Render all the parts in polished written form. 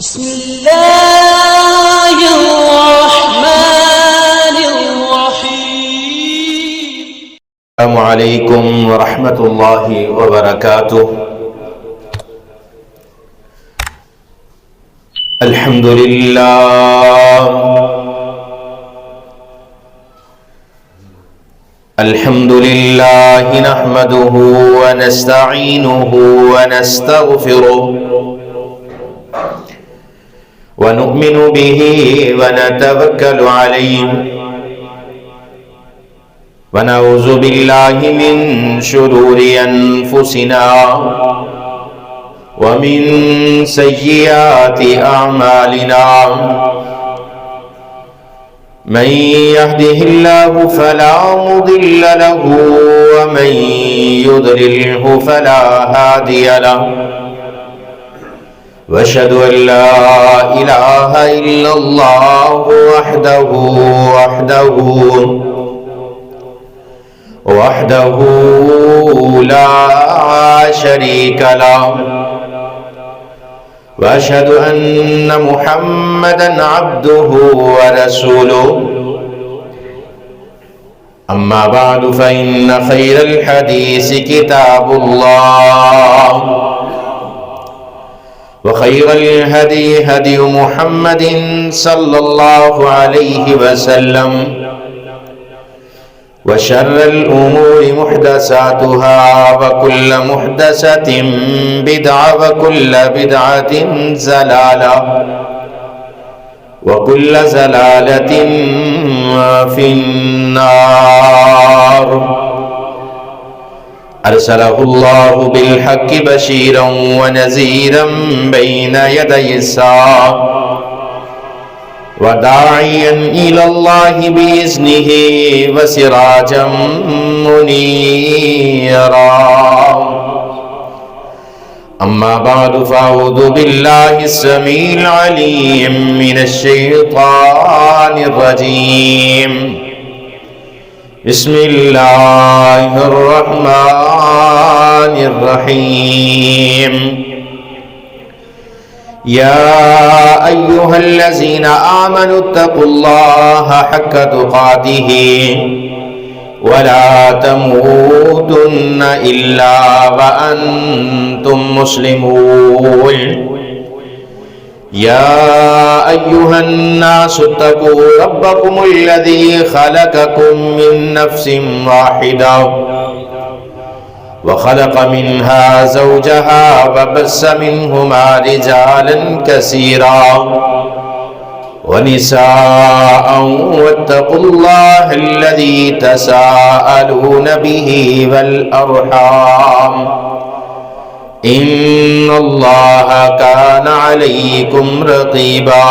بسم الله الرحمن الرحيم. السلام عليكم ورحمة الله وبركاته. الحمد لله نحمده ونستعينه ونستغفره ونؤمن به ونتوكل عليه ونعوذ بالله من شرور أنفسنا ومن سيئات أعمالنا. من يهده الله فلا مضل له ومن يضلله فلا هادي له، واشهد ان لا اله الا الله وحده لا شريك له، واشهد ان محمدا عبده ورسوله. اما بعد فان خير الحديث كتاب الله، وخير الهدي هدي محمد صلى الله عليه وسلم، وشر الأمور محدثاتها، وكل محدثة بدعة، وكل بدعة زلالة، وكل زلالة في النار. أرسله الله بالحق بشيرا ونذيرا بين يدي الساعة، وداعيا إلى الله بإذنه وسراجا منيرا. أما بعد فأعوذ بالله السميع العليم من الشيطان الرجيم. بسم الله الرحمن الرحيم. يا أيها الذين آمنوا اتقوا الله حق تقاته ولا تموتن إلا وأنتم مسلمون. يا أيها الناس اتقوا ربكم الذي خلقكم من نفس واحدة، وخلق منها زوجها، وبث منهما رجالا كثيرا ونساء، واتقوا الله الذي تساءلون به والأرحام، إن الله كان عليكم رقيبا.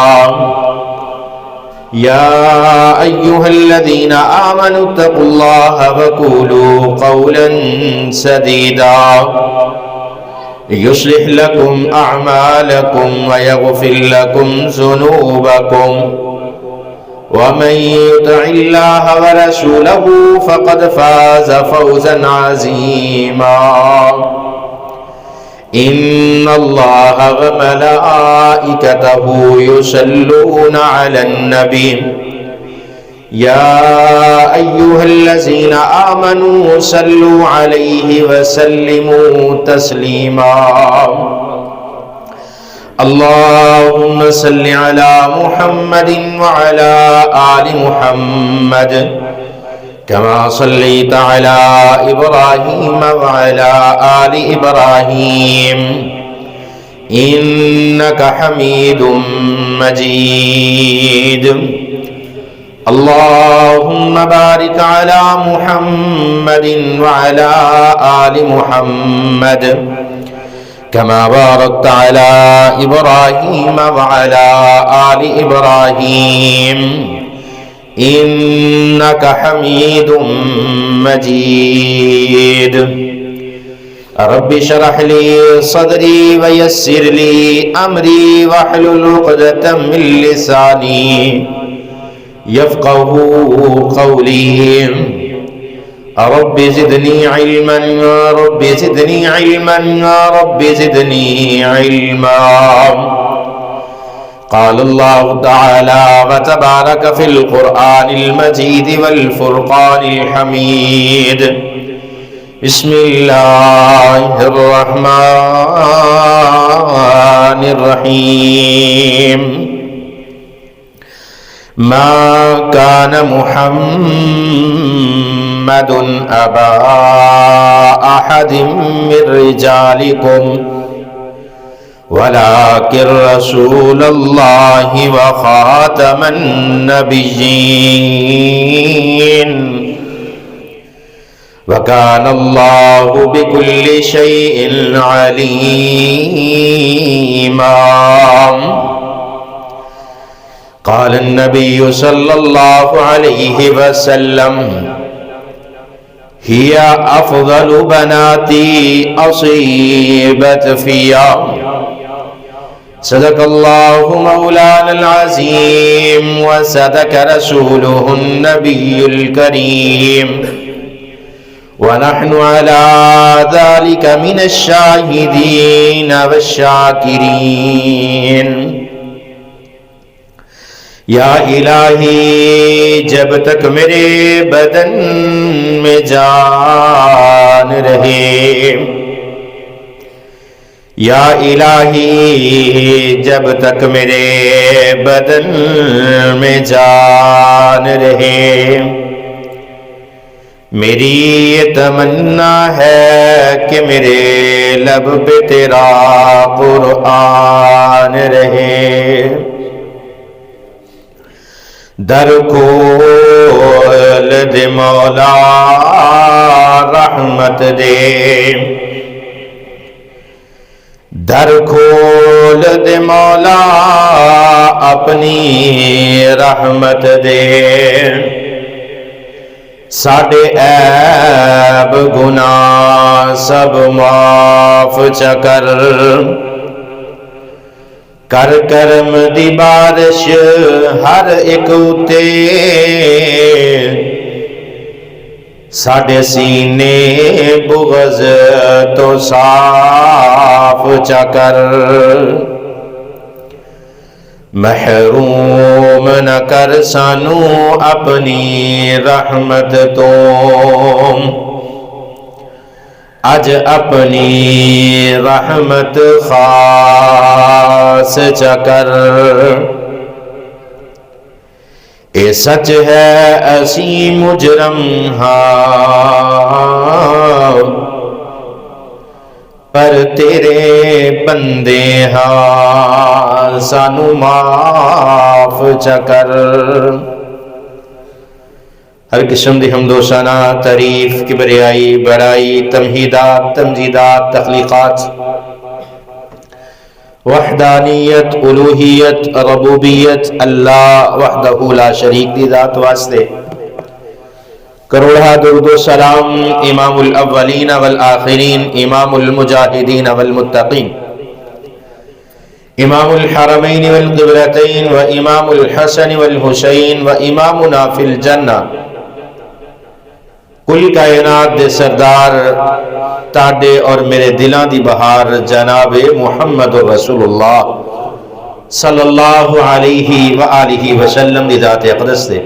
يا أيها الذين آمنوا اتقوا الله وقولوا قولا سديدا يصلح لكم أعمالكم ويغفر لكم ذنوبكم، ومن يطع الله ورسوله فقد فاز فوزا عظيما. إن الله وملائكته يصلون على النبي، يا أيها الذين آمنوا صلوا عليه وسلموا تسليما. اللهم صل على محمد وعلى آل محمد كما صليت على إبراهيم وعلى آل إبراهيم إنك حميد مجيد. اللهم بارك على محمد وعلى آل محمد كما باركت على إبراهيم وعلى آل إبراهيم إنك حميد مجيد. رب اشرح لي صدري ويسر لي أمري واحلل عقدة من لساني يفقهوا قولي. رب زدني علما، رب زدني علما، رب زدني علما. قال الله تعالى وتبارك في القرآن المجيد والفرقان الحميد بسم الله الرحمن الرحيم ما كان محمد أبا أحد من رجالكم ولكن رسول الله وخاتم النبيين وكان الله بكل شيء عليما. قال النبي صلى الله عليه وسلم هي أفضل بناتي أصيبت فيها. صدق الله مولانا العظيم وصدق رسوله النبي الكريم ونحن على ذلك من الشاهدين والشاكرين. یا الہی جب تک میرے بدن میں جان رہے، یا الہی جب تک میرے بدن میں جان رہے، میری یہ تمنا ہے کہ میرے لب پہ تیرا قرآن رہے. در کھول دے مولا رحمت دے، در کھول دے مولا اپنی رحمت دے. ساڈے عیب گناہ سب معاف چکر، کر کرم دی بارش ہر ایک اتے، ساڈے سینے بغض تو صاف چکر. محروم نہ کر سانو اپنی رحمت تو، اج اپنی رحمت خاص چکر. اے سچ ہے اسی مجرم ہاں، پر تیرے بندے ہاں سانو معاف چکر. ہر قسم دی حمد و ثنا، تعریف، کبریائی، بڑائی، تمہیدات، تمجیدات، تخلیقات، وحدانیت، الوہیت، ربوبیت اللہ وحدہ لا شریک دی ذات واسطے کروڑا درود و سلام امام الاولین والآخرین، امام المجاہدین والمتقین، امام الحرمین والقبلتین و امام الحسن والحسین و امامنا فی الجنہ، کل کائنات دے سردار تاڈے اور میرے دلاں دی بہار جناب محمد رسول اللہ صلی اللہ علیہ وآلہ وسلم دی ذات اقدس دے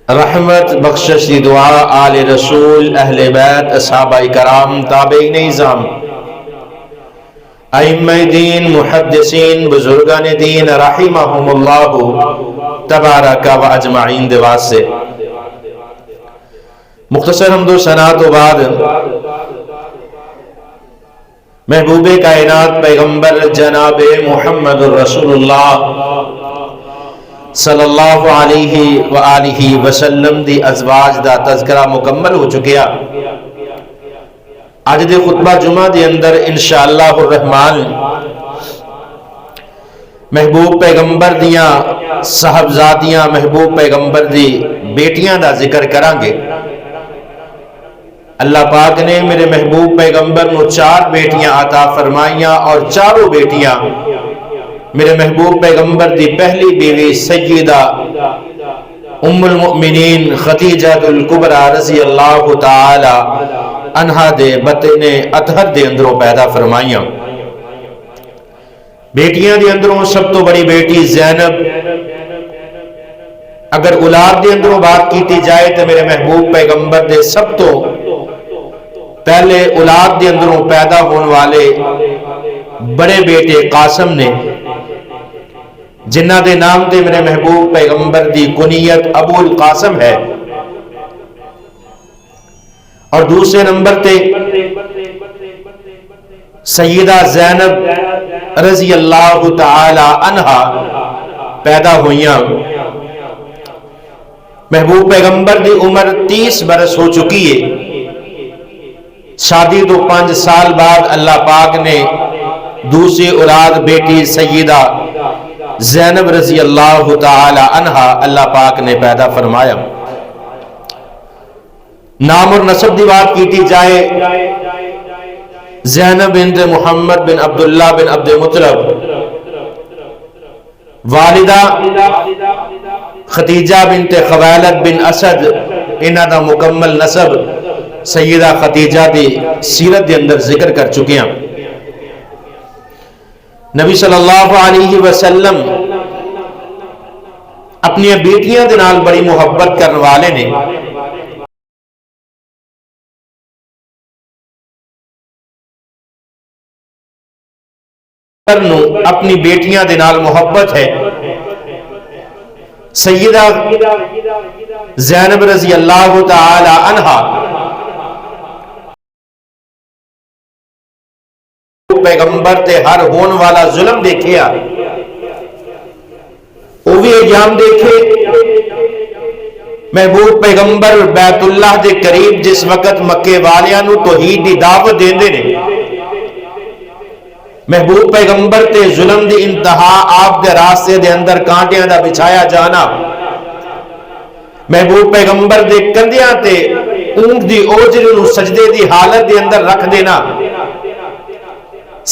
رحمت بخشش دی دعا آل رسول، اہل بیت، اصحابہ کرام، تابعین اعظام، ائمہ دین، محدثین، بزرگان دین رحمہم اللہ تبارک و اجمعین دے واسطے. مختصر حمد و ثنا تو بعد محبوب کائنات پیغمبر جناب محمد رسول اللہ صلی اللہ علیہ وآلہ وسلم دی ازواج دا تذکرہ مکمل ہو چکیا. آج دے خطبہ جمعہ دے اندر انشاءاللہ الرحمن محبوب پیغمبر دیاں صاحبزادیاں محبوب پیغمبر دی بیٹیاں دا ذکر کرانگے. اللہ پاک نے میرے محبوب پیغمبر نو 4 بیٹیاں عطا فرمائیاں اور چاروں بیٹیاں میرے محبوب پیغمبر دی پہلی بیوی سیدہ ام المؤمنین خدیجہ الکبریٰ رضی اللہ تعالی عنہا دے بطن اطہر دے اندروں پیدا فرمائیاں. بیٹیاں دے اندروں سب تو بڑی بیٹی زینب، اگر اولاد دے اندروں بات کیتی جائے تو میرے محبوب پیغمبر دے سب تو پہلے اولاد دے اندروں پیدا ہونے والے بڑے بیٹے قاسم نے، جنہ دے نام تے میرے محبوب پیغمبر دی کنیت ابو القاسم ہے، اور دوسرے نمبر تے سیدہ زینب رضی اللہ تعالی عنہا پیدا ہوئیاں۔ محبوب پیغمبر دی عمر 30 برس ہو چکی ہے، شادی تو 5 سال بعد اللہ پاک نے دوسری اولاد بیٹی سیدہ زینب رضی اللہ تعالی عنہا اللہ پاک نے پیدا فرمایا۔ نام اور نسب دی بات کیتی جائے، زینب بنت محمد بن عبداللہ بن عبد مطلب، والدہ خدیجہ بنت خویلد بن اسد، انہاں دا مکمل نسب سیدہ خدیجہ دی سیرت دے اندر ذکر کر چکے ہیں۔ نبی صلی اللہ علیہ وسلم اپنی بیٹیاں دے نال بڑی محبت کرنے والے نے۔ اپنی بیٹیاں دے نال محبت ہے۔ سیدہ زینب رضی اللہ تعالی عنہا پیغمبر تے ہر ہون والا ظلم دیکھیا، وہ بھی ایام دیکھے۔ محبوب پیغمبر بیت اللہ دے قریب جس وقت مکے والیاں نو توحید دی دعوت دیندے نے، محبوب پیغمبر تے ظلم دی انتہا، آپ دے راستے دے اندر کانٹیاں دا بچھایا جانا، محبوب پیغمبر دے کندیاں تے اونٹ دی اوجری نو سجدے دی حالت دے اندر رکھ دینا،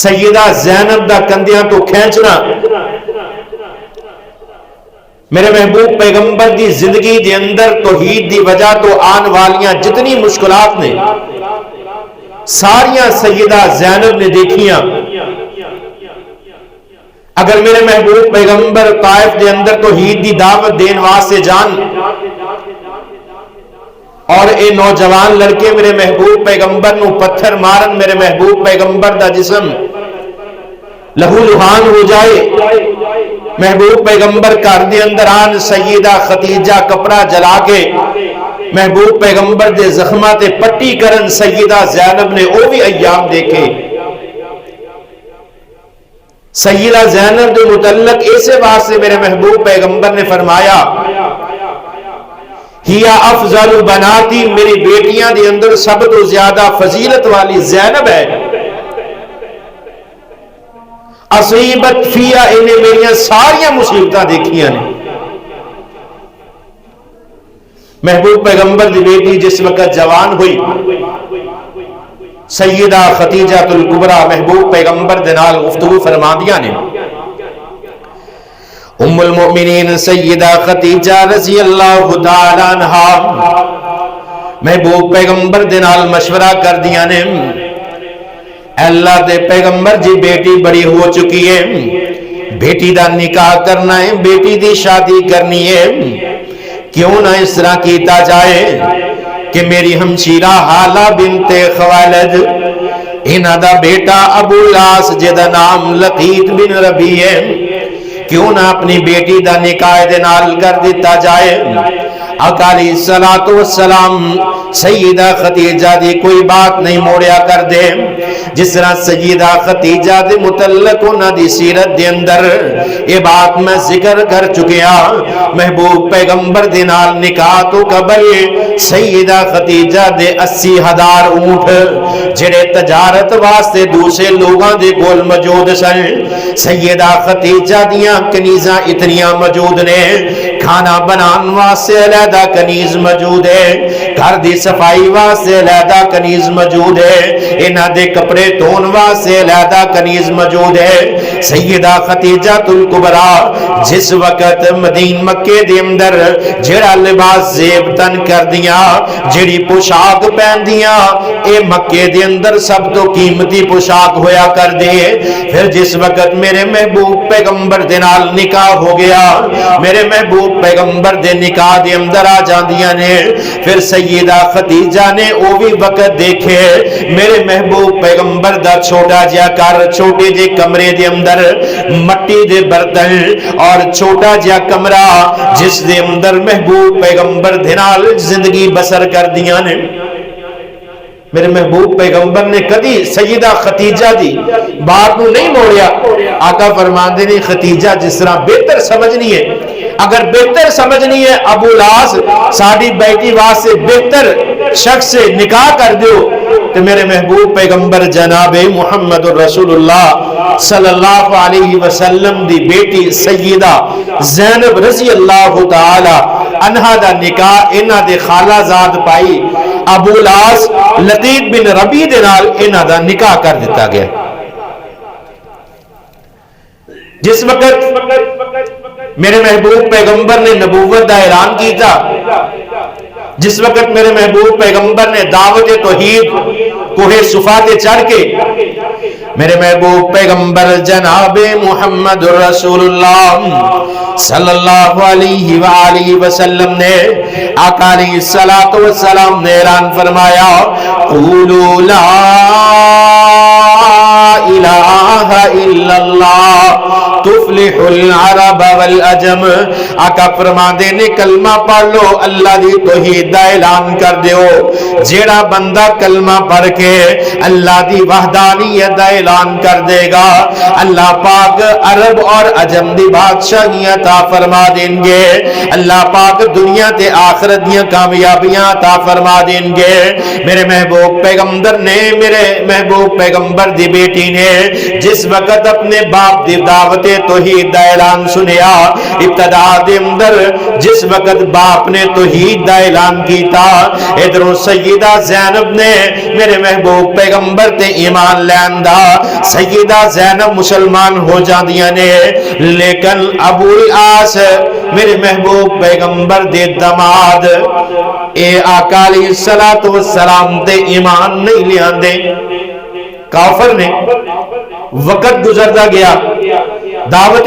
سیدہ زینب دا کندیاں تو کھینچنا، میرے محبوب پیغمبر دی زندگی دے اندر توحید دی وجہ تو آن والیاں جتنی مشکلات نے ساریاں سیدہ زینب نے دیکھیاں۔ اگر میرے محبوب پیغمبر طائف دے اندر توحید دی دعوت دین واسطے جان، اور اے نوجوان لڑکے میرے محبوب پیغمبر نو پتھر مارن، میرے محبوب پیغمبر دا جسم لہو لہان ہو جائے، محبوب پیغمبر گھر دے اندر آن سیدہ خدیجہ کپڑا جلا کے محبوب پیغمبر دے زخماں تے پٹی کرن، سیدہ زینب نے او بھی ایام دیکھے۔ سیدہ زینب دے متعلق ایسے واسطے میرے محبوب پیغمبر نے فرمایا، ہیا افضل بناتی، میری بیٹیاں دے اندر سب تو زیادہ فضیلت والی زینب ہے۔ اصیبت فیا، انہیں میری ساریاں مصیبتاں دیکھیاں نے۔ محبوب پیغمبر دی بیٹی جس وقت جوان ہوئی، سیدہ خدیجہ الکبریٰ محبوب پیغمبر دے نال گفتگو فرماندیاں نے۔ ام المؤمنین سیدہ خدیجہ رضی اللہ تعالی عنہا محبوب پیغمبر دے نال مشورہ کر دیا نے، اللہ دے پیغمبر جی بیٹی بڑی ہو چکی ہے، بیٹی دا نکاح کرنا ہے، بیٹی دی شادی کرنی ہے، کیوں نہ اس طرح کیتا جائے کہ میری ہمشیرہ حالہ بنت خویلد، انہاں دا بیٹا ابو العاص جدا نام لقیط بن ربیع ہے، کیوں نہ اپنی بیٹی دا نکاح دے نال کر دیتا جائے۔ آقا علیہ الصلوۃ والسلام سیدہ خدیجہ دی کوئی بات نہیں موڑیا کر دے، جس طرح سیدہ خدیجہ دے متعلق انہاں دی سیرت دے اندر یہ بات میں ذکر کر چکیا۔ محبوب پیغمبر دے نال نکاح تو قبل سیدہ خدیجہ دے 80,000 اونٹ جڑے تجارت واسطے دوسرے لوگاں دے کول موجود سن، سیدہ خدیجہ دیاں کنیزاں اتنیاں موجود نے، کھانا بنان واسطے علیحدہ کنیز موجود ہے، گھر دی صفائی واسطے علیحدہ کنیز موجود ہے، انہاں دے کپڑے دھون واسطے علیحدہ کنیز موجود ہے۔ سیدہ خدیجہ الکبریٰ جس وقت مدین مکے دے اندر جڑا لباس زیب تن کر دیاں، جڑی پوشاک پہن دیاں، اے مکے دے اندر سب تو قیمتی پوشاک ہویا کر دے۔ پھر جس وقت میرے محبوب پیغمبر دے نال نکاح ہو گیا، میرے محبوب پیغمبر دے نکاح دے اندر آ جاندیاں نے، پھر سیدہ خدیجہ نے او بھی وقت دیکھے میرے محبوب پیغمبر دا چھوٹا جیا کر، چھوٹے جے کمرے دے اندر مٹی دے برتن اور چھوٹا جیا کمرہ جس دے اندر محبوب پیغمبر دے نال زندگی بسر کر دیاں نے۔ میرے محبوب پیغمبر نے کدی سیدہ خدیجہ دی بات نو نہیں موڑیا۔ آقا فرماندے نے خدیجہ جس طرح بہتر سمجھنی ہے، اگر بہتر سمجھنی ہے ابو لاس ساڑی بیٹی واسطے بہتر شخص سے نکاح کر دیو، تو میرے محبوب پیغمبر جناب محمد رسول اللہ صلی اللہ علیہ وسلم دی بیٹی سیدہ زینب رضی اللہ تعالی عنہا دا نکاح انہا دے خالہ زاد پائی ابو لاس لطیف بن ربی دے نال انہا دا نکاح کر دیتا گیا۔ جس وقت میرے محبوب پیغمبر نے نبوت دا اعلان کی تھا، جس وقت میرے محبوب پیغمبر نے دعوت توحید کوہ صفا تے چڑھ کے میرے محبوب پیغمبر جناب محمد رسول اللہ صلی اللہ علیہ وآلہ وسلم نے آقا علیہ السلام نے اعلان فرمایا قولوا لا الہ الا اللہ تفلح العرب والعجم۔ آقا فرماندے نے کلمہ پڑھ لو، اللہ دی توحید دا اعلان کر دیو، جیڑا بندہ کلمہ پڑھ کے اللہ دی وحدانیت دا اعلان کر دے گا، اللہ پاک عرب اور عجم دی بادشاہیاں عطا فرما دیں گے، اللہ پاک دنیا تے آخرت دیاں کامیابیاں عطا فرما دیں گے۔ میرے محبوب پیغمبر نے، میرے محبوب پیغمبر دی بیٹی نے جس وقت اپنے باپ دی دعوت توحید دا اعلان سنیا، ابتدا دے اندر جس وقت باپ نے توحید دا اعلان کیتا، ادھروں سیدہ زینب نے میرے محبوب پیغمبر تے ایمان لیندا، سیدہ زینب مسلمان ہو جاندیاں نے، لیکن ابو العاص میرے محبوب پیغمبر دے دماد اے آقا علیہ السلام تے ایمان نہیں لیاندے، کافر نے۔ وقت گزرتا گیا، دعوت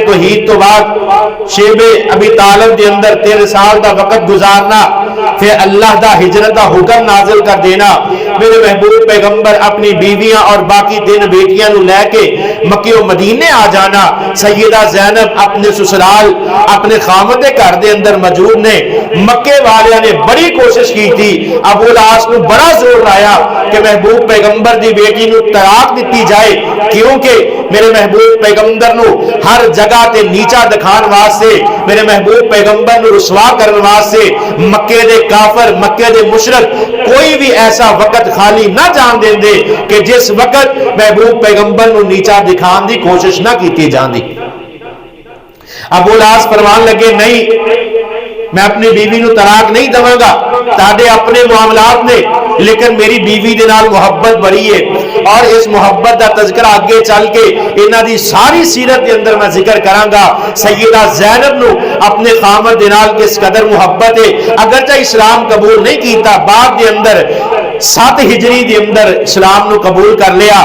توحید تو بعد شیب ابی طالب دے اندر 13 سال دا وقت گزارنا، پھر اللہ دا ہجرت دا حکم نازل کر دینا، میرے محبوب پیغمبر اپنی بیویاں اور باقی 3 بیٹیاں نو لے کے مکہ و مدینے آ جانا، سیدہ زینب اپنے سسرال اپنے خامد گھر دے اندر موجود نے۔ مکے والیاں نے بڑی کوشش کی تھی، ابو العاص کو بڑا زور لایا کہ محبوب پیغمبر دی بیٹی نو طلاق دیتی جائے، کیونکہ میرے محبوب پیغمبر نو ہر جگہ تے نیچا دکھان واسطے، میرے محبوب پیغمبر نو رسوا کرن واسطے مکے دے کافر، مکے دے مشرک کوئی بھی ایسا وقت خالی نہ جان دیں دے کہ جس وقت محبوب پیغمبر نو نیچا دکھان دی کوشش نہ کیتی جان دی۔ ابو العاص فرمان لگے نہیں، میں اپنی بیوی نو طلاق نہیں دوں گا، تاڑے اپنے معاملات نے، لیکن میری بیوی دے نال محبت بڑی ہے، اور اس محبت دا تذکرہ آگے چل کے انہاں دی ساری سیرت دے اندر میں ذکر کراں گا۔ سیدہ زینب نو اپنے خامد دے نال کس قدر محبت ہے، اگرچہ اسلام قبول نہیں کیتا، بعد دے اندر 7 ہجری دے اندر اسلام نو قبول کر لیا۔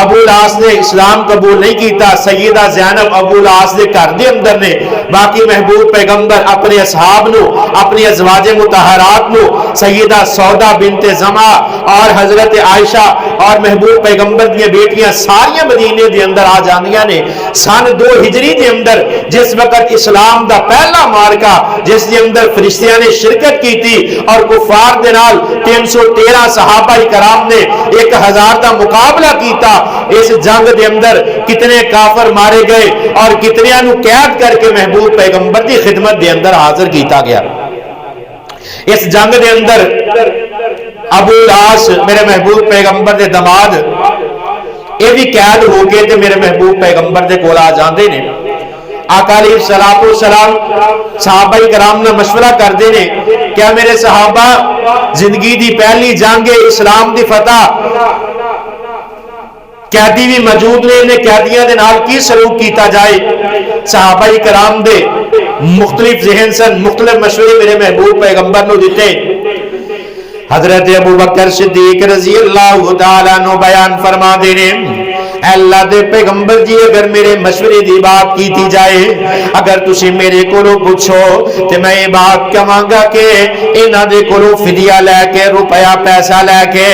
ابو العاص نے اسلام قبول نہیں کیتا، سیدہ زینب ابو العاص دے گھر دے اندر نے باقی محبوب پیغمبر اپنے اصحاب نو، اپنی ازواج مطہرات نو، سیدہ سودا بنت زمع اور حضرت عائشہ اور محبوب پیغمبر دی بیٹیاں ساریاں مدینے دے اندر آ جاندیاں نے۔ سن 2 ہجری دے اندر جس وقت اسلام دا پہلا مارکا جس دے اندر فرشتیاں نے شرکت کی تھی اور کفار دے نال 313 صحابہ کرام نے 1000 دا مقابلہ کیتا، اس جنگ دے اندر کتنے کافر مارے گئے اور کتنیاں نو قید کر کے محبوب پیغمبر دی خدمت دے اندر حاضر کیتا گیا۔ اس جنگ دے اندر ابو العاص میرے محبوب پیغمبر دے دماد یہ بھی قید ہو کے تے میرے محبوب پیغمبر دے کول آ جاندے نے۔ آقا علیہ الصلوۃ والسلام صحابہ کرام نے مشورہ کرتے ہیں کیا میرے صحابہ زندگی دی پہلی جنگ اسلام دی فتح قیدی بھی موجود نے انہیں قیدیاں دے نال کی سلوک کیتا جائے صحابہ کرام دے مختلف ذہن سن مختلف مشورے میرے محبوب پیغمبر نو دیتے حضرت ابو بکر صدیق رضی اللہ تعالیٰ عنہ بیان فرما دینے اے اللہ دے پیغمبر جی اگر میرے مشورے دی بات کیتی جائے اگر تسی میرے کولو پوچھو تے میں یہ بات کہاں گا کہ انہاں دے کولو فدیہ لے کے روپیہ پیسہ لے کے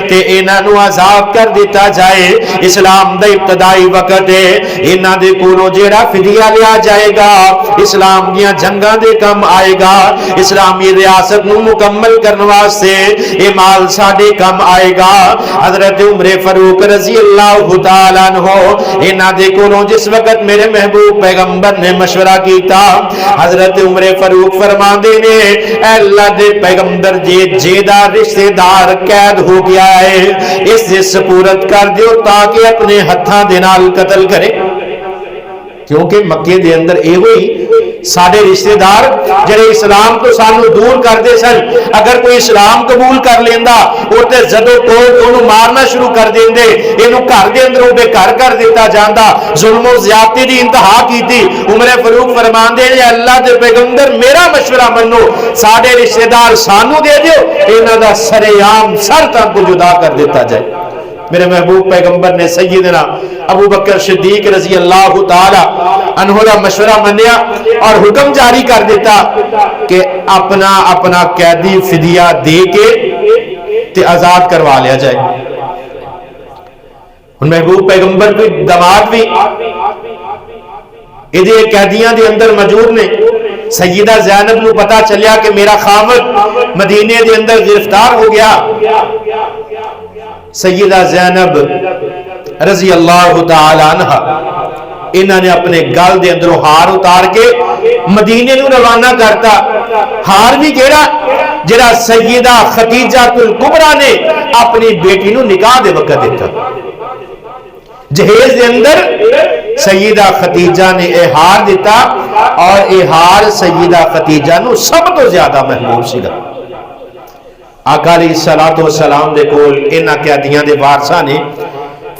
تے انہاں نو عذاب کر دیتا جائے اسلام دا ابتدائی وقت ہے انہاں دے کولو جیڑا فدیہ لیا جائے گا اسلام دیاں جنگاں دے کم آئے گا اسلامی ریاست نو مکمل کرنے واسطے یہ مال ساڑے کم آئے گا حضرت عمر فاروق رضی اللہ تعالیٰ عنہ انہاں دے کولوں جس وقت میرے محبوب پیغمبر نے مشورہ کیتا حضرت عمر فاروق فرما دینے اے اللہ دے پیغمبر جیدہ رشتہ دار قید ہو گیا ہے اس سے سپورت کر دیو تاکہ اپنے ہتھاں دے نال قتل کرے کیونکہ مکے دے اندر اے ہوئی ساڑے رشتہ دار جڑے اسلام تو سانو دور کر دے سن اگر کوئی اسلام قبول کر لیندا اوتے زدو کو انہوں مارنا شروع کر دین دے انہوں گھر دے اندروں بے گھر کر دیتا جاندا ظلم و زیادتی دی انتہا کی تھی عمر فاروق فرمان دے اللہ دے پیغمبر میرا مشورہ منو ساڑے رشتہ دار سانو دے دیو انہاں دا سر عام سر تک کو جدا کر دیتا جائے میرے محبوب پیغمبر نے سیدنا ابو بکر صدیق رضی اللہ تعالی عنہ کا مشورہ منیا اور حکم جاری کر دیتا کہ اپنا قیدی فدیہ دے کے تے آزاد کروا لیا جائے محبوب پیغمبر بھی دماد بھی ادھے قیدیاں دے اندر موجود نے سیدہ زینب نو پتا چلیا کہ میرا خاوند مدینے دے اندر گرفتار ہو گیا سیدہ زینب رضی اللہ تعالی عنہ انہوں نے اپنے گل دے اندروں ہار اتار کے مدینے نو روانہ کرتا ہار بھی جڑا سیدہ خدیجہ الکبریٰ نے اپنی بیٹی نو نکاح دے وقت دیتا جہیز دے اندر سیدہ خدیجہ نے اے ہار دیتا اور اے ہار سیدہ خدیجہ نو سب تو زیادہ محبوب سیگا آقا علیہ الصلوۃ والسلام دے کول انہاں قیدیاں دے وارثاں نے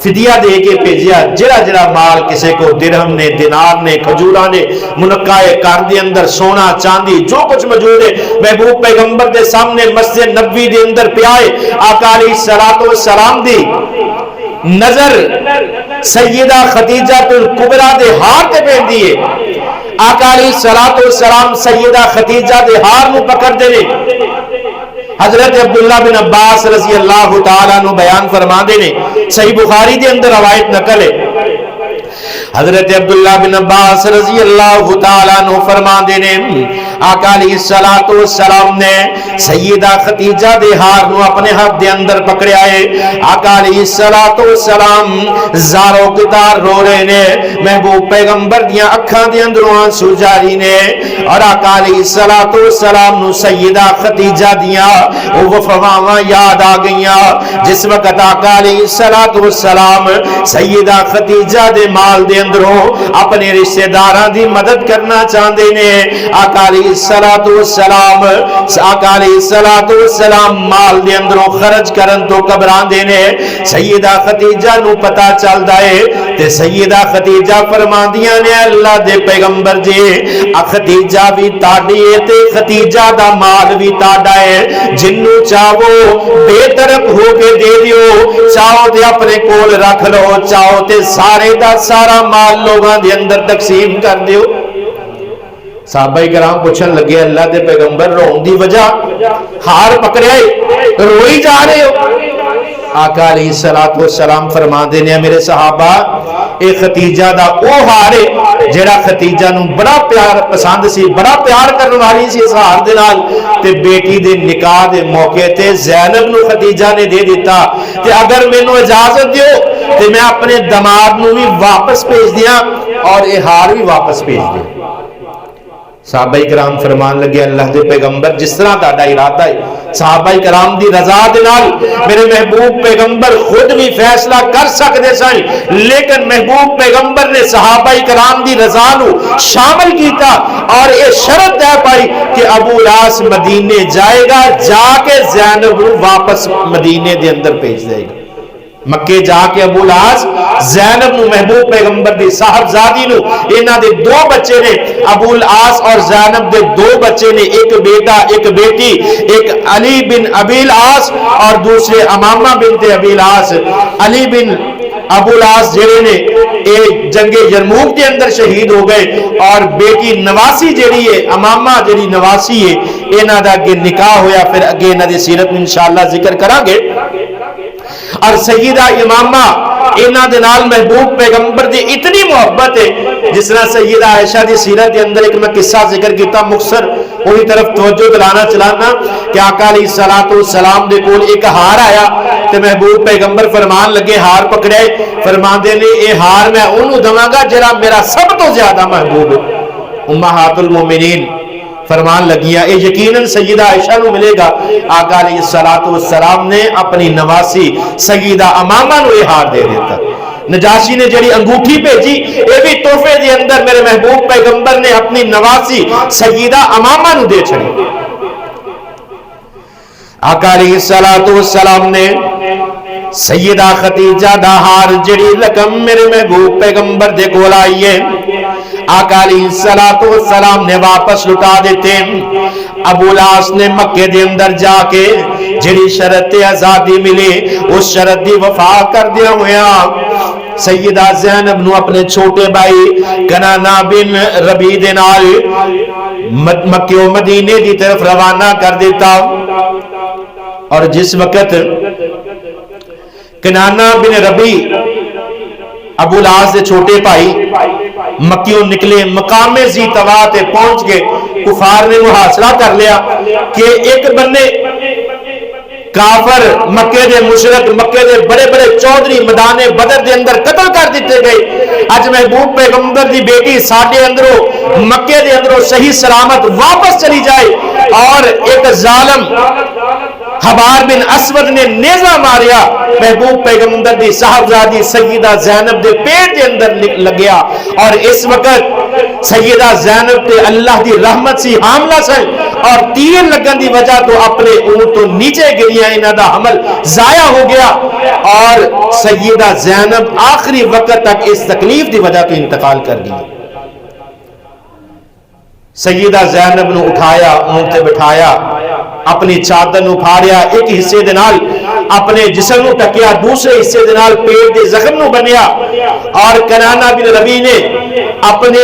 فدیہ دے کے بھیجیا جڑا مال کسے کو درہم نے دینار نے کھجوراں نے منقع کار دے اندر سونا چاندی جو کچھ موجود ہے محبوب پیغمبر دے سامنے مسجد نبوی دے اندر پیائے آقا علیہ الصلوۃ والسلام دی نظر سیدہ خدیجہ الکبریٰ دے ہار تے پہن دیے آقا علیہ الصلوۃ والسلام سیدہ خدیجہ دے ہار نو پکڑ دے حضرت عبداللہ بن عباس رضی اللہ تعالیٰ عنہ بیان فرما دینے صحیح بخاری دے اندر روایت نقل ہے حضرت عبداللہ بن عباس رضی اللہ تعالیٰ عنہ فرما دینے آقا علیہ الصلوۃ والسلام نے سیدہ خدیجہ دے ہار نو اپنے ہاتھ دے اندر پکڑے آئے آقا علیہ الصلوۃ والسلام زارو کتار رو رہے نے محبوب پیغمبر دیاں اکھاں دے اندروں آنسو جاری نے اور آقا علیہ الصلوۃ والسلام نو سیدہ خدیجہ دیاں وہ وفاواں یاد آ گئیاں جس وقت آقا علیہ الصلوۃ والسلام سیدہ خدیجہ دے مال دے اندروں اپنے رشتہ داراں دی مدد کرنا چاہندے نے آقا علیہ الصلوۃ والسلام مال دے اندروں خرچ کرن تو گھبران دے نے سیدہ خدیجہ نو پتہ چلدا ہے تے سیدہ خدیجہ فرماندیاں نے اللہ دے پیغمبر جی خدیجہ بھی تاڈی ہے تے خدیجہ دا مال بھی تاڈا ہے جنوں چاہو بے طرف ہو کے دے دیو چاہو تے اپنے کول رکھ لو چاہو تے سارے دا سارا مال لوگاں دے اندر تقسیم کر دیو صحابہ کرام پوچھن لگے اللہ دے پیغمبر رون دی وجہ ہار پکڑے روئی جا رہے ہو آقا علیہ الصلوۃ والسلام فرما دینے میرے صحابہ اے خدیجہ دا او ہار ہے جڑا خدیجہ نو بڑا پیار پسند سی بڑا پیار کرنے والی سی اس ہار دے نال تے بیٹی دے نکاح دے موقع تے زینب نو خدیجہ نے دے دیتا تے اگر مینوں اجازت دیو تے میں اپنے دماد نو بھی واپس بھیج دیاں اور اے ہار بھی واپس بھیج دیاں صحابہ کرام فرمان لگے اللہ دے پیغمبر جس طرح تہاڈا ارادہ ہے صحابہ کرام دی رضا دے نال میرے محبوب پیغمبر خود بھی فیصلہ کر سکتے سن، لیکن محبوب پیغمبر نے صحابہ کرام دی رضا نو شامل کیتا اور یہ شرط طے پائی کہ ابو العاص مدینے جائے گا، جا کے زینب نو واپس مدینے دے اندر بھیج دے گا۔ مکے جا کے ابو العاص زینب نو محبوب پیغمبر دی صاحبزادی نو، انہاں دے دو بچے نے، ابو العاص اور زینب دے دو بچے نے، ایک بیٹا ایک بیٹی، ایک علی بن ابی العاص اور دوسرے امامہ بنت ابی العاص۔ علی بن ابو العاص جڑے نے ایک جنگ یرموک دے اندر شہید ہو گئے، اور بیٹی نواسی جڑی ہے امامہ جڑی نواسی ہے انہاں دا اگے نکاح ہویا، پھر اگے انہاں دی سیرت میں انشاءاللہ ذکر کران گے۔ اور سیدہ امامہ انہاں دے نال محبوب پیغمبر دی اتنی محبت ہے، جس طرح سیدہ عائشہ دی سیرت دے اندر ایک میں قصہ ذکر کیتا مختصر وہی طرف توجہ دلانا چلانا کہ آقا علیہ السلام دے کول ایک ہار آیا تے محبوب پیغمبر فرمان لگے ہار پکڑے، فرماندے نے اے ہار میں اونوں دواں گا جڑا میرا سب تو زیادہ محبوب ہے۔ امہات المومنین فرمان لگیا اے یقیناً سیدہ عائشہ نو ملے گا۔ آقا علیہ السلام نے اپنی نواسی سیدہ امامہ نو یہ ہار دے دیتا۔ نجاشی نے جڑی انگوٹھی بھیجی اے بھی تحفے دے اندر میرے محبوب پیغمبر نے اپنی نواسی سیدہ امامہ نو دے چھڑی۔ آقا علیہ السلام نے سیدہ خدیجہ دا ہار جڑی رقم میرے محبوب پیغمبر دے کول آئی ہے، آقا علیہ السلام نے واپس لٹا دیتے۔ ابو العاص نے مکے دے اندر جا کے جڑی شرط آزادی ملی اس شرط دی وفا کر دیا ہویا سیدہ زینب نو اپنے چھوٹے بھائی کنانہ بن ربیع دے نال مکے و مدینے دی طرف روانہ کر دیتا۔ اور جس وقت کنانہ بن ربیع ابو العاص دے چھوٹے بھائی مکیوں نکلے، مقام ذی طوا تے پہنچ کے کفار نے محاصرہ کر لیا کہ ایک بندے کافر مکے دے مشرک مکے دے بڑے بڑے چودھری میدان بدر دے اندر قتل کر دیتے گئے۔ اج محبوب پیغمبر دی بیٹی ساڈے اندروں مکے دے اندروں صحیح سلامت واپس چلی جائے، اور ایک ظالم حبار بن اسود نے نیزہ ماریا محبوب پیغمبر دی صاحبزادی سیدہ زینب دے پیٹ دے اندر لگیا، اور اس وقت سیدہ زینب تے اللہ دی رحمت سی حاملہ سن، اور تیر لگن دی وجہ تو اپنے اونٹ تو نیچے گریا، انہاں دا حمل ضائع ہو گیا، اور سیدہ زینب آخری وقت تک اس تکلیف دی وجہ تو انتقال کر گئی۔ سیدہ زینب نو اٹھایا، اونٹ تے بٹھایا، اپنی چادر نو پھاڑیا، ایک حصے دے نال اپنے جسم نو ٹکیا، دوسرے حصے دے نال پیٹ دے زخم نو بنیا، اور کنانہ بن ربیع نے اپنے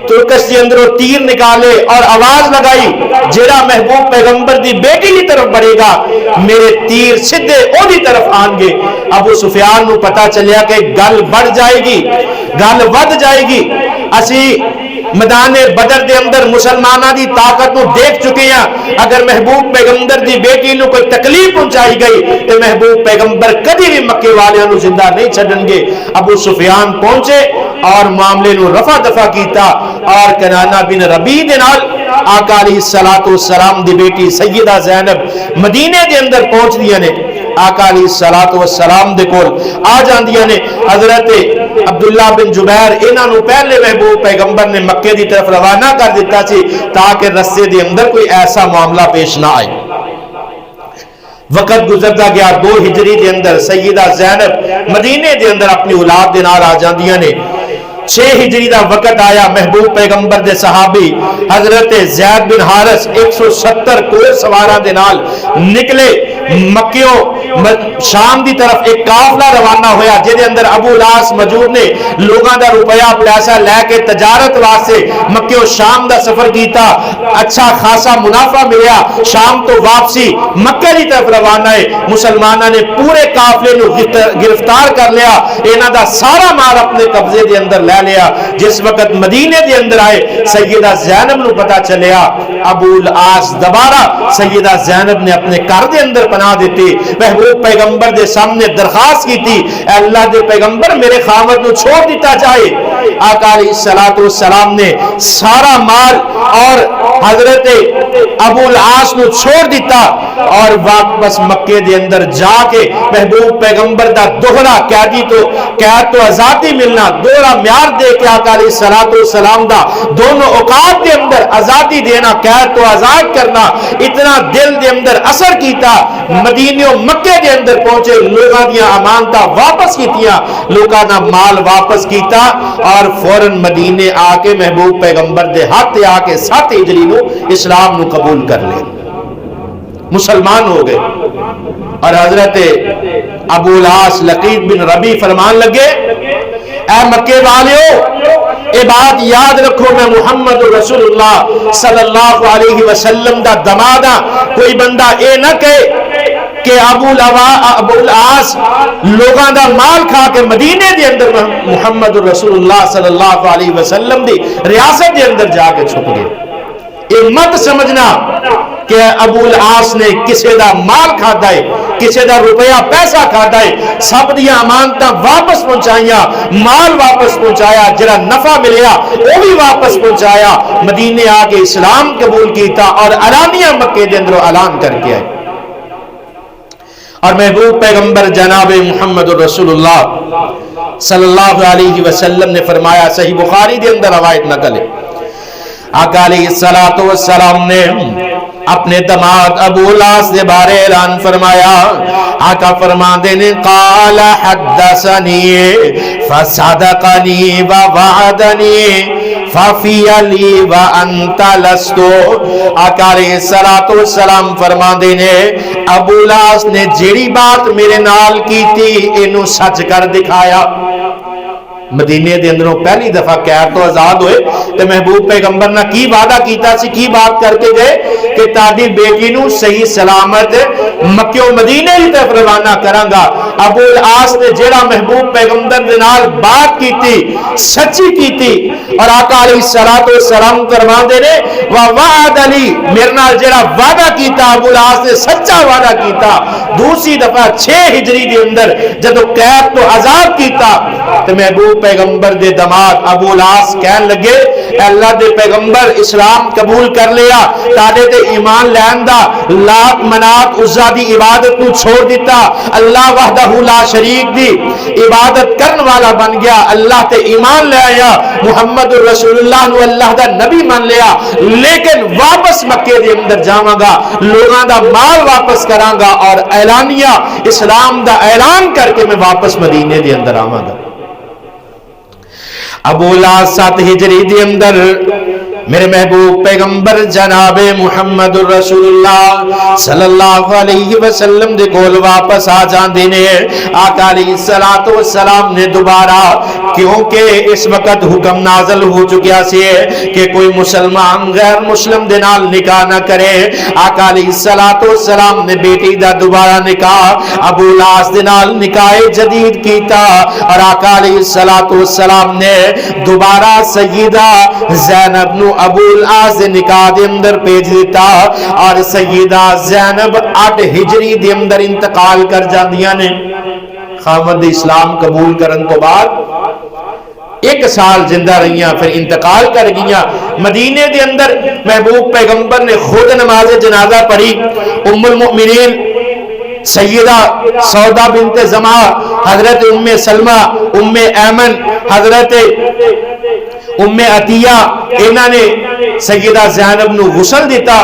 ترکش دے اندروں تیر نکالے اور آواز لگائی جیڑا محبوب پیغمبر دی بیٹی کی طرف بڑھے گا میرے تیر سدھے او دی طرف آن گے۔ ابو سفیان نو پتا چلیا کہ گل بڑھ جائے گی، گل ود جائے گی، اسی میدان بدر دے اندر مسلمانہ دی طاقت نو دیکھ چکے ہیں، اگر محبوب پیغمبر دی بیٹی نو کوئی تکلیف پہنچائی گئی تو محبوب پیغمبر کدی بھی مکے والیاں نو زندہ نہیں چھڈن گے۔ ابو سفیان پہنچے اور معاملے نو رفع دفع کیتا، اور کنانہ بن ربیع دے نال آقا علیہ السلام دی بیٹی سیدہ زینب مدینے دے اندر پہنچ دیا نے، آقا علیہ السلام دے کول آ جاندیاں نے۔ حضرت عبداللہ بن جبیر انہاں نو پہلے محبوب پیغمبر نے مکے دی طرف روانہ کر دیتا سی تاکہ رستے دے اندر کوئی ایسا معاملہ پیش نہ آئے۔ وقت گزرتا گیا، 2 ہجری دے اندر سیدہ زینب مدینے دے اندر اپنی اولاد دے نال آ جاندیاں نے۔ 6 ہجری دا وقت آیا، محبوب پیغمبر دے صحابی حضرت زید بن حارث 170 کوڑ سواراں دے نال نکلے، مکیوں شام دی طرف ایک قافلہ روانہ ہویا جے دے اندر ابو العاص موجود نے، لوگاں دا روپیہ پیسہ لے کے تجارت واسطے مکیوں شام دا سفر کیتا، اچھا خاصا منافع ملیا، شام تو واپسی مکے دی طرف روانہ ہے۔ مسلماناں نے پورے قافلے نو گرفتار کر لیا، انہاں دا سارا مال اپنے قبضے دے اندر لے لے لیا. جس وقت مدینے دے اندر آئے سیدہ زینب نو پتا چلیا ابو العاص دوبارہ سیدہ زینب نے اپنے گھر دے اندر پناہ دیتی. محبوب پیغمبر دے سامنے درخواست کی تھی اے اللہ دے پیغمبر میرے خاوند نو چھوڑ دیتا جائے. آقا علیہ الصلوۃ والسلام نے سارا مال اور حضرت ابو العاص نو چھوڑ دیتا اور واپس مکے دے اندر جا کے محبوب پیغمبر دا دوہرا قیدی تو قید تو آزادی ملنا دوہرا معیار دے کے آقا علیہ الصلوۃ والسلام دا دونوں اوقات دے اندر آزادی دینا قید تو آزاد کرنا اتنا دل دے اندر اثر کیتا. مدینہ و مکے دے اندر پہنچے لوگاں دیاں امانتاں واپس کیتیاں لوگاں دا مال واپس کیتا اور فوراً مدینے آ کے محبوب پیغمبر دے ہاتھ آ کے 7 ہجری نو اسلام نو قبول کر لے مسلمان ہو گئے. اور حضرت ابو العاص لقیط بن ربی فرمان لگے اے مکے والیو اے بات یاد رکھو میں محمد رسول اللہ صلی اللہ علیہ وسلم دا دمادا. کوئی بندہ اے نہ کہے کہ ابو العاص لوگاں دا مال کھا کے مدینے دے اندر محمد رسول اللہ صلی اللہ علیہ وسلم دی ریاست دے اندر جا کے چھپ گئے. یہ مت سمجھنا کہ ابو العاص نے کسی دا مال کھادا ہے کسی دا روپیہ پیسہ کھادا ہے. سب دیا امانتاں واپس پہنچائیاں مال واپس پہنچایا جڑا نفع ملیا وہ بھی واپس پہنچایا. مدینے آ کے اسلام قبول کیتا اور علانیہ مکے دے اندر اعلان کر کے آئے. اور محبوب پیغمبر جناب محمد رسول اللہ صلی اللہ علیہ وسلم نے فرمایا صحیح بخاری دے اندر روایت نقل ہے آقا علیہ الصلوۃ والسلام نے اپنے دماد ابو العاص دے بارے اعلان فرمایا. آقا فرماندے نے قال حدثنی فصدقنی ووعدنی ففی علی وانت لست. آقا علیہ الصلوۃ والسلام فرماندے نے ابو العاص نے جیڑی بات میرے نال کی تھی اینو سچ کر دکھایا. مدینے دے اندروں پہلی دفعہ قید تو آزاد ہوئے تے محبوب پیغمبر نے کی وعدہ کیتا سی کی بات کر کے گئے کہ تاڈی بیٹی نو صحیح سلامت مکے و مدینے ہی طرف روانہ کراں گا. ابو العاص نے جیڑا محبوب پیغمبر دے نال بات کیتی سچی کیتی اور آقا علیہ الصلوۃ والسلام فرماندے نے وعد علی میرے نال جیڑا وعدہ کیتا ابو العاص نے سچا وعدہ کیتا. دوسری دفعہ 6 ہجری دے اندر جدو قید تو آزاد کیتا تے محبوب پیغمبر دے دماد ابو العاص کہن لگے اے اللہ دے پیغمبر اسلام قبول کر لیا تاڑے تے ایمان لین دا لات منات عزا دی عبادت کو چھوڑ دیتا اللہ وحدہ لا شریک دی عبادت کرن والا بن گیا اللہ تے ایمان لے آیا محمد رسول اللہ نو اللہ دا نبی مان لیا لیکن واپس مکے دے اندر جاواں گا لوگاں دا مال واپس کراں گا اور اعلانیہ اسلام دا اعلان کر کے میں واپس مدینے دے اندر آواں گا. ابو العاص 7 ہجری دے اندر میرے محبوب پیغمبر جناب محمد رسول اللہ صلی اللہ علیہ وسلم دے کول واپس آ جاندے نے. آقا علیہ الصلوۃ والسلام نے دوبارہ کیونکہ اس وقت حکم نازل ہو چکیا سی کہ کوئی مسلمان غیر مسلم دے نال نکاح نہ کرے. آقا علیہ الصلوۃ والسلام نے بیٹی دا دوبارہ نکاح ابو العاص دے نال نکاح جدید کیتا اور آقا علیہ الصلوۃ والسلام نے دوبارہ سیدہ زینب نو ابو العاص دے نکاح دے اندر بھیج دیتا اور سیدہ زینب 8 ہجری دے اندر انتقال کر جاندیاں نے. خاوند اسلام قبول کرن تو بعد 1 سال زندہ رہیاں پھر انتقال کر گیاں. مدینے دے اندر محبوب پیغمبر نے خود نماز جنازہ پڑھی. ام المؤمنین سیدہ سودا بنت زما حضرت ام سلمہ ام ایمن حضرت ام عطیہ انہاں نے سیدہ زینب نو غسل دیتا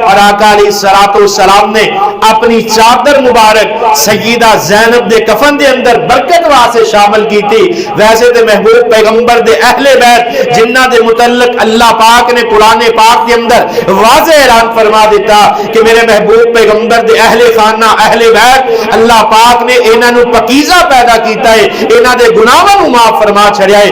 اور آقا علیہ الصلوۃ والسلام نے اپنی چادر مبارک سیدہ زینب دے کفن دے اندر برکت واسطے شامل کی تھی. ویسے تے محبوب پیغمبر دے اہل بیت جنہ دے متعلق اللہ پاک نے قرآن پاک دے اندر واضح اعلان فرما دیتا کہ میرے محبوب پیغمبر دے اہل خانہ اہل بیت اللہ پاک نے انہاں نو پاکیزہ پیدا کیتا ہے انہاں دے گناہاں نو معاف فرما چھڑیا ہے.